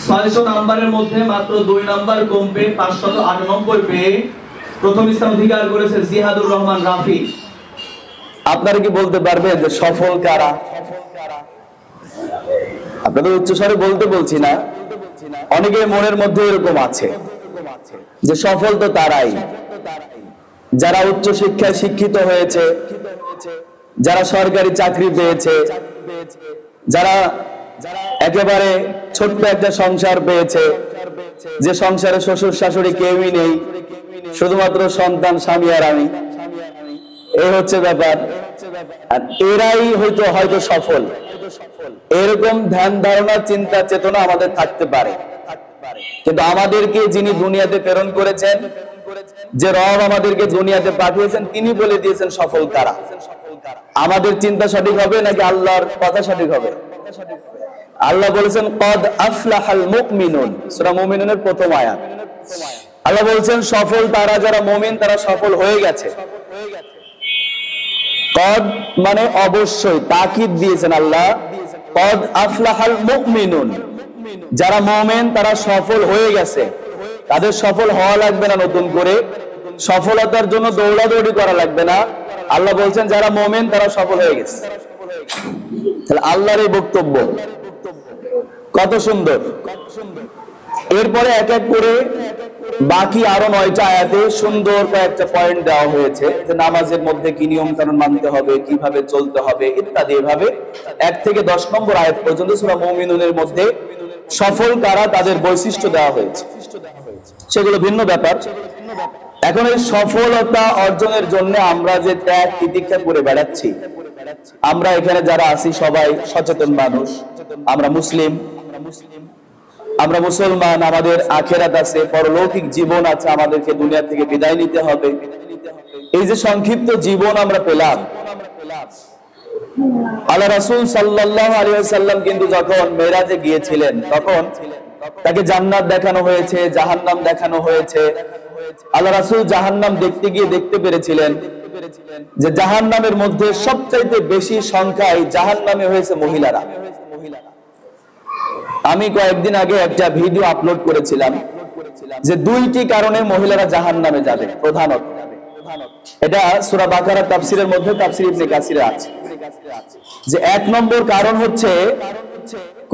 600 নাম্বারের মধ্যে মাত্র 2 নাম্বার কম পেয়ে 598 পেয়ে প্রথম স্থান অধিকার করেছে জিহাদুর রহমান রাফি। আপনারা কি বলতে পারবেন যে সফল কারা? আপনাদের উচ্চস্বরে বলতে বলছি না, অনেকের মনের মধ্যে এরকম আছে যে সফল তো তারাই যারা উচ্চ শিক্ষায় শিক্ষিত হয়েছে, যারা সরকারি চাকরি পেয়েছে, যারা একেবারে ছোট্ট একটা সংসার পেয়েছে, যে সংসারে শ্বশুর শাশুড়ি কেউই নেই, শুধুমাত্র সন্তান, স্বামী আর আমি, এই হচ্ছে ব্যাপার। আর এরাই হয়তো সফল। এরকম ধ্যান ধারণা, চিন্তা চেতনা আমাদের থাকতে পারে, কিন্তু আমাদেরকে যিনি দুনিয়াতে প্রেরণ করেছেন, যে রব আমাদেরকে দুনিয়াতে পাঠিয়েছেন, তিনি বলে দিয়েছেন সফল কারা। আমাদের চিন্তা সঠিক হবে নাকি আল্লাহর কথা সঠিক হবে? আল্লাহ বলেছেন কদ আফলাহাল মুমিনুন, সূরা মুমিনুনের প্রথম আয়াত। আল্লাহ বলছেন সফল তারা যারা মুমিন, তারা সফল হয়ে গেছে। কদ মানে অবশ্যই, তাকিদ দিয়েছেন আল্লাহ, কদ আফলাহাল মুমিনুন, যারা মুমিন তারা সফল হয়ে গেছে। তাদের সফল হওয়া লাগবে না নতুন করে, সফলতার জন্য দৌড়াদৌড়ি করা লাগবে না। আল্লাহ বলছেন যারা মুমিন তারা সফল হয়ে গেছে। তাহলে আল্লাহর এই বক্তব্য কত সুন্দর। এরপরে এক এক করে বাকি আরো 9টা আয়াতে সুন্দর কয়েকটা পয়েন্ট দেওয়া হয়েছে, যে নামাজের মধ্যে কি নিয়ম কানুন মানতে হবে, কিভাবে চলতে হবে ইত্যাদি। এভাবে 1 থেকে 10 নম্বর আয়াত পর্যন্ত সূরা মুমিনুনের মধ্যে সফল কারা, তাদের বৈশিষ্ট্য দেওয়া হয়েছে। সেগুলো ভিন্ন ব্যাপার। এখন এই সফলতা অর্জনের জন্য আমরা যে ত্যাগ তিতিক্ষা করে বেড়াচ্ছি, আমরা এখানে যারা আছি সবাই সচেতন মানুষ, আমরা মুসলিম, আমরা মুসলমান, আমাদের আখিরাত আছে, পরলৌকিক জীবন আছে, আমাদেরকে দুনিয়া থেকে বিদায় নিতে হবে। এই যে সংক্ষিপ্ত জীবন আমরা পেলাম, আল্লাহ রাসূল সাল্লাল্লাহু আলাইহি ওয়াসাল্লাম কিন্তু যখন মেরাজে গিয়েছিলেন, তখন তাকে জান্নাত দেখানো হয়েছে, জাহান্নাম দেখানো হয়েছে। আল্লাহ রাসূল জাহান্নাম দেখতে গিয়ে দেখতে পেরেছিলেন যে জাহান্নামের মধ্যে সবচাইতে বেশি সংখ্যায় জাহান্নামে হয়েছে মহিলারা। আমি কয়েকদিন আগে একটা ভিডিও আপলোড করেছিলাম যে 2টি কারণে মহিলারা জাহান্নামে যাবে প্রধানত। এটা সূরা বাকারা তাফসীরের মধ্যে, তাফসীর ইবনে কাসিরে আছে, যে 1 নম্বর কারণ হচ্ছে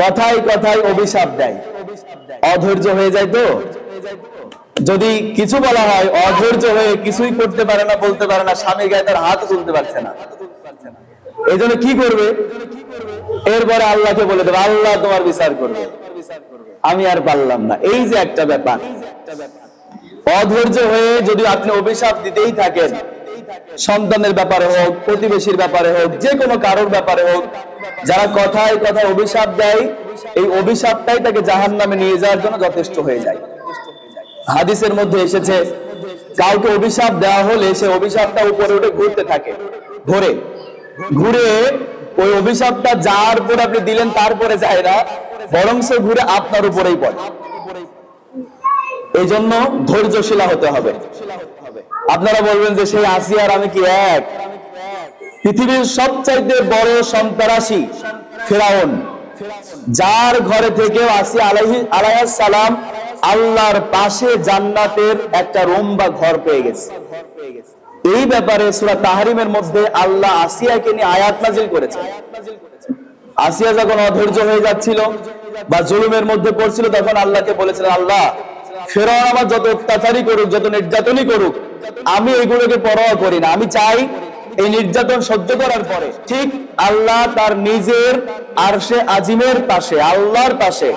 কথায় কথায় অভিশাপ দেয়, অধৈর্য হয়ে যায়। তো যদি কিছু বলা হয়, অধৈর্য হয়ে কিছুই করতে পারে না, বলতে পারে না, স্বামীর গায়ে তার হাত তুলতে পারছে না, এই জন্য কি করবে? এরপরে আল্লাহকে বলে দেবে, আল্লাহ তোমার বিচার করবে, আমি আর পারলাম না। এই যে একটা ব্যাপার, অধৈর্য হয়ে যদি আপনি অভিশাপ দিতেই থাকেন, সন্তানের ব্যাপারে হোক, প্রতিবেশীর ব্যাপারে হোক, যে কোনো কারোর ব্যাপারে হোক, যারা কথায় কথায় অভিশাপ দেয়, এই অভিশাপটাই তাকে জাহান্নামে নিয়ে যাওয়ার জন্য যথেষ্ট হয়ে যায়। হাদিসের মধ্যে এসেছে, কাউকে অভিশাপ দেওয়া হলে সে অভিশাপটা উপরে উঠে ঘুরতে থাকে, ঘুরে ওই অভিশাপটা যার উপর আপনি দিলেন তারপরে যায় না, বরং সে ঘুরে আপনার উপরেই পড়ে। এই জন্য ধৈর্যশীলা হতে হবে। আপনারা বলবেন যে সেই আসিয়া আর আমি কি এক? পৃথিবীর সবচাইতে বড় সন্ত্রাসী ফিরাউন, যার ঘরে থেকে আসিয়া আলাইহিস সালাম আল্লাহর পাশে জান্নাতের একটা রুম বা ঘর পেয়ে গেছে। এই ব্যাপারে সূরা তাহরিমের মধ্যে আল্লাহ আসিয়াকে নিয়ে আয়াত নাযিল করেছেন। আসিয়া যখন অধৈর্য হয়ে যাচ্ছিল বা জুলুমের মধ্যে পড়ছিল, তখন আল্লাহকে বলেছিলেন, আল্লাহ ফেরাউন আমার যত অত্যাচারই করুক, যত নির্যাতনই করুক, আমি এগুলোকে পরোয়া করি না। আমি চাই এই নির্যাতন সহ্য করার পরে ঠিক আল্লাহ তার নিজের আরশে আজিমের পাশে, আল্লাহর পাশে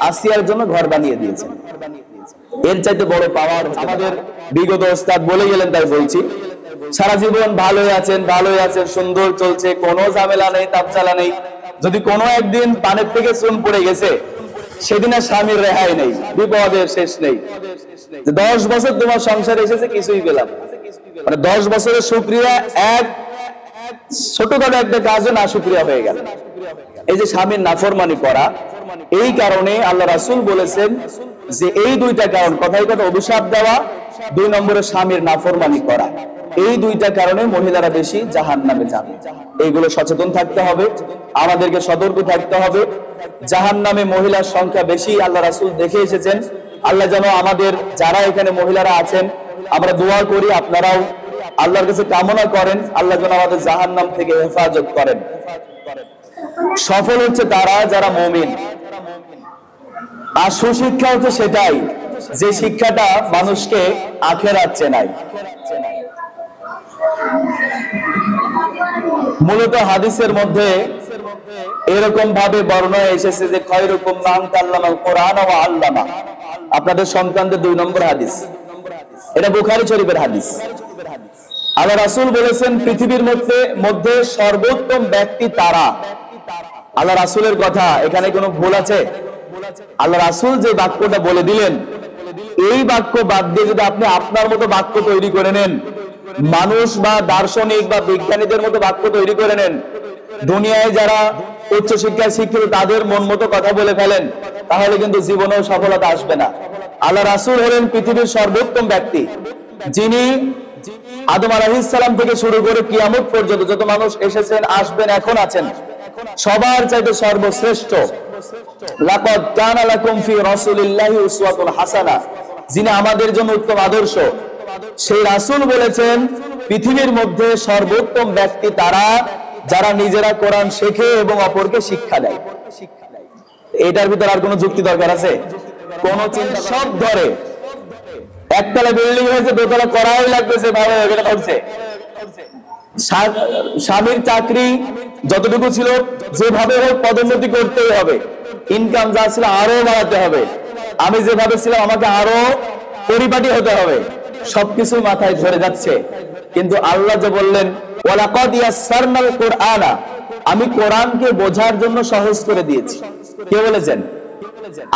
আসিয়ার জন্য ঘর বানিয়ে দিয়েছেন। এর চাইতে বড় পাওয়ার আমাদের বিগত ওস্তাদ বলে গেলেন, তাই বলছি। সারা জীবন ভালোই আছেন, সুন্দর চলছে, কোনো ঝামেলা নেই, তাপচালা নেই। যদি কোনো একদিন পানের থেকে চুন পড়ে গেছে, সেদিন আর স্বামীর রেহাই নেই, বিপদের শেষ নেই। 10 বছর তোমার সংসারে এসেছে, কিছুই পেলাম মানে 10 বছরের শুকরিয়া এক ছোটখাটো একটা কাজে না শুকরিয়া হয়ে গেল। এই যে স্বামীর নাফরমানি করা, এই কারণে আল্লাহ রাসূল বলেছেন যে এই 2টা কারণ, কথায় কথা অভিশাপ দেওয়া, 2 নম্বরে স্বামীর নাফরমানি করা, এই 2টা কারণে মহিলারা বেশি জাহান্নামে যাবে। এইগুলো সচেতন থাকতে হবে, আমাদেরকে সতর্ক থাকতে হবে। জাহান্নামে মহিলার সংখ্যা বেশি আল্লাহ রাসূল দেখে এসেছেন। আল্লাহ যেন আমাদের যারা এখানে মহিলারা আছেন, আমরা দোয়া করি, আপনারাও আল্লাহর কাছে কামনা করেন আল্লাহ যেন আমাদের জাহান্নাম থেকে হেফাজত করেন। সফল হচ্ছে তারা যারা মুমিন। আর সুশিক্ষা হচ্ছে সেটাই যে শিক্ষাটা মানুষকে আখিরাত চেনায়। মূলত হাদিসের মধ্যে এরকম ভাবে বর্ণনা এসেছে যে খায়রুকুম মান তাআল্লামাল কোরআন ওয়া আল্লামা। আপনাদের সন্তানদের 2 নম্বর হাদিস, এটা বুখারী শরীফের হাদিস। আল্লাহ রাসূল বলেছেন পৃথিবীর মধ্যে সর্বোত্তম ব্যক্তি তারা। আল্লাহ রাসূলের কথা, এখানে কোনো ভুল আছে? আল্লাহ রাসূল যে বাক্যটা বলে দিলেন, এই বাক্য বাদ দিয়ে যদি আপনি আপনার মতো বাক্য তৈরি করে নেন, মানুষ বা দার্শনিক বা বিজ্ঞানীদের মতো বাক্য তৈরি করে নেন, দুনিয়ায় যারা উচ্চ শিক্ষায় শিক্ষিত তাদের মন মতো কথা বলে ফেলেন, তাহলে কিন্তু জীবনেও সফলতা আসবে না। আল্লাহ রাসূল হলেন পৃথিবীর সর্বোত্তম ব্যক্তি, যিনি আদম আলাইহিস সালাম থেকে শুরু করে কিয়ামত পর্যন্ত যত মানুষ এসেছেন, আসবেন, এখন আছেন, সবার চাইতে সর্বশ্রেষ্ঠ। লাকাদ কানা লাকুম ফি রাসূলিল্লাহি উসওয়াতুন হাসানাহ, যিনি আমাদের জন্য উত্তম আদর্শ। সেই রাসূল বলেছেন পৃথিবীর মধ্যে সর্বোত্তম ব্যক্তি তারা যারা নিজেরা কোরআন শেখে এবং অপরকে শিক্ষা দেয়। এটার ভিতর আর কোনো যুক্তি দরকার আছে? কোন চিন্তা সব ধরে একতলা বিল্ডিং হয়েছে, দোতলা করাই লাগতেছে, ভালো এটা করছে। স্বামীর চাকরি যতটুকু ছিল যেভাবে হোক পদোন্নতি করতেই হবে, ইনকাম যা ছিল আরো বাড়াতে হবে, আমি যেভাবে ছিলাম আমাকে আরো পরিপাটি হতে হবে, সবকিছু মাথায় ধরে যাচ্ছে। কিন্তু আল্লাহ যে বললেন ওয়ালাকাদ ইয়াসসারনাল কুরআনা, আমি কোরআনকে বোঝার জন্য সহজ করে দিয়েছি। কে বলেছেন?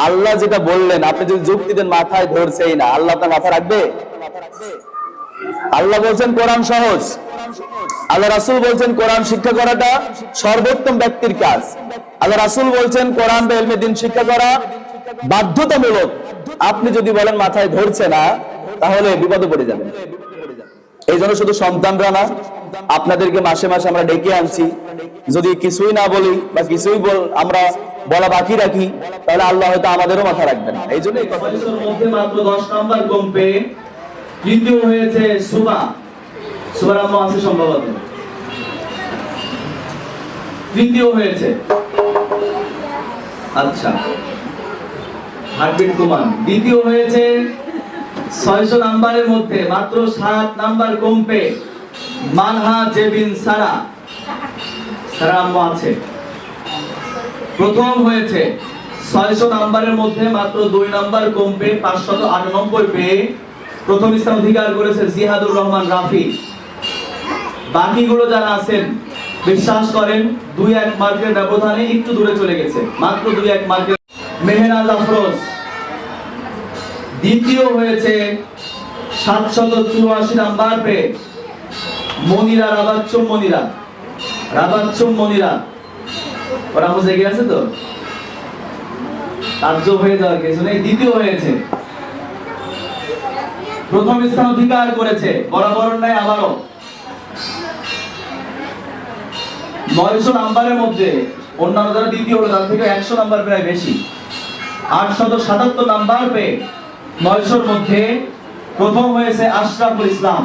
আল্লাহ যেটা বললেন, আপনি যদি যুক্তি দেন মাথায় ধরছেই না, আল্লাহ আপনার মাথা রাখবে? আল্লাহ বলছেন কোরআন সহজ, আল্লাহ রাসূল বলছেন কোরআন শিক্ষা করাটা সর্বোত্তম ব্যক্তির কাজ। আল্লাহ রাসূল বলছেন কোরআন বা ইলমে দ্বীন শিক্ষা করা বাধ্যতামূলক। আপনি যদি বলেন মাথায় ধরছে না, তাহলে বিপদে পড়ে যাবেন। এই জন্য শুধু সন্তানরা না, আপনাদেরকে মাসে মাসে আমরা ডেকে আনছি। যদি কিছুই না বলি বা কিছুই আমরা বলা বাকি রাখি, তাহলে আল্লাহ হয়তো আমাদেরও মাথা রাখবেন না। এই জন্য এই কথা মধ্যে মাত্র 10 নাম্বার কম পেয়ে তৃতীয় হয়েছে সুবার আম্মা আছে সম্ভবত, তৃতীয় হয়েছে। আচ্ছা, হার্টবিট কুমান দ্বিতীয় হয়েছে 600 নাম্বারের মধ্যে মাত্র 7 নাম্বার কম পেয়ে মানহা জেবিন সারা আম্মা আছে। প্রথম হয়েছে 600 নাম্বারের মধ্যে মাত্র 2 নাম্বার কম পেয়ে 598 পেয়ে প্রথম স্থান অধিকার করেছে জিহাদুর রহমান রাফি। বাকিগুলো যারা আছেন বিশ্বাস করেন 2-1 মার্কের ব্যবধানে একটু দূরে চলে গেছে, মাত্র 2-1 মার্কের। মেহনাজ আফরোজ দ্বিতীয় হয়েছে 784 নাম্বার পেয়ে মনিরা রাবাচ্চুম মনিরা ওরা বুঝে গেছে তো, তাজ্জব হয়ে যাওয়ার কিছু নেই। দ্বিতীয় হয়েছে, প্রথম স্থান অধিকার করেছে বরাবর নাই আবারও 900 নাম্বারের মধ্যে। অন্যান্য যারা দ্বিতীয় হলো তার থেকে 100 নাম্বার প্রায় বেশি, 877 নাম্বার পেয়ে 900-র মধ্যে প্রথম হয়েছে আশরাফুল ইসলাম।